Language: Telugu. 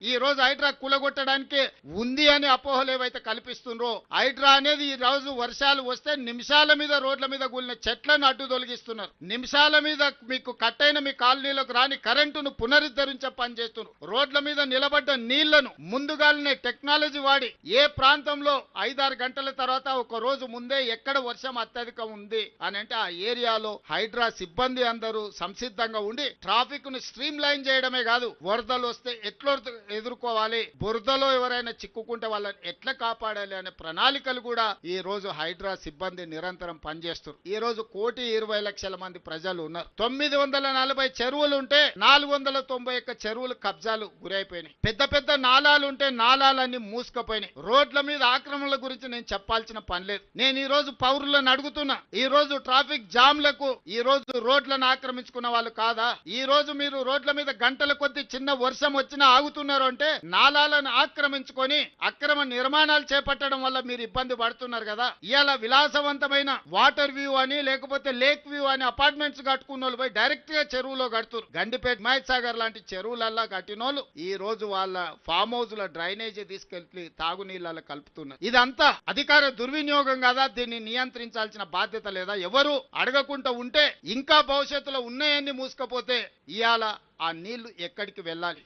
ఈ రోజు హైడ్రా కూలగొట్టడానికి ఉంది అని అపోహలు ఏవైతే కల్పిస్తుండ్రో, హైడ్రా అనేది ఈ రోజు వర్షాలు వస్తే నిమిషాల మీద రోడ్ల మీద కూలిన చెట్లను అడ్డు తొలగిస్తున్నారు. నిమిషాల మీద మీకు కట్టైన మీ కాలనీలోకి రాని కరెంటును పునరుద్ధరించే పని చేస్తున్నారు. రోడ్ల మీద నిలబడ్డ నీళ్లను ముందుగానే టెక్నాలజీ వాడి ఏ ప్రాంతంలో 5-6 గంటల తర్వాత ఒక రోజు ముందే ఎక్కడ వర్షం అత్యధికం ఉంది అని అంటే ఆ ఏరియాలో హైడ్రా సిబ్బంది అందరూ సంసిద్ధంగా ఉండి ట్రాఫిక్ ను స్ట్రీమ్ లైన్ చేయడమే కాదు, వరదలు వస్తే ఎట్లా ఎదుర్కోవాలి, బురదలో ఎవరైనా చిక్కుకుంటే వాళ్ళని ఎట్లా కాపాడాలి అనే ప్రణాళికలు కూడా ఈ రోజు హైడ్రా సిబ్బంది నిరంతరం పనిచేస్తారు. ఈ రోజు 1,20,00,000 మంది ప్రజలు ఉన్నారు. 940 చెరువులు ఉంటే 491 చెరువులు కబ్జాలు గురైపోయినాయి. పెద్ద పెద్ద నాలాలు ఉంటే నాలాలన్నీ మూసుకుపోయినాయి. రోడ్ల మీద ఆక్రమణల గురించి నేను చెప్పాల్సిన పని లేదు. నేను ఈ రోజు పౌరులను అడుగుతున్నా, ఈ రోజు ట్రాఫిక్ జామ్లకు ఈ రోజు రోడ్లను ఆక్రమించుకున్న వాళ్ళు కాదా? ఈ రోజు మీరు రోడ్ల మీద గంటల కొద్ది చిన్న వర్షం వచ్చినా ఆగుతున్నారు అంటే నాలాలను ఆక్రమించుకొని అక్రమ నిర్మాణాలు చేపట్టడం వల్ల మీరు ఇబ్బంది పడుతున్నారు కదా. ఇవాళ విలాసవంతమైన వాటర్ వ్యూ అని లేకపోతే లేక్ వ్యూ అని అపార్ట్మెంట్స్ కట్టుకున్న వాళ్ళు పోయి డైరెక్ట్ గా చెరువులో కడుతున్నారు. గండిపేట మహేష్ సాగర్ లాంటి చెరువులల్లా కట్టినోళ్ళు ఈ రోజు వాళ్ళ ఫామ్ హౌస్ ల డ్రైనేజీ తీసుకెళ్లి తాగునీళ్ళలో కలుపుతున్నారు. ఇదంతా అధికార దుర్వినియోగం కదా. దీన్ని నియంత్రించాల్సిన బాధ్యత లేదా? ఎవరు అడగకుండా ఉంటే ఇంకా భవిష్యత్తులో ఉన్నాయన్ని మూసుకపోతే ఇవాళ ఆ నీళ్లు ఎక్కడికి వెళ్ళాలి?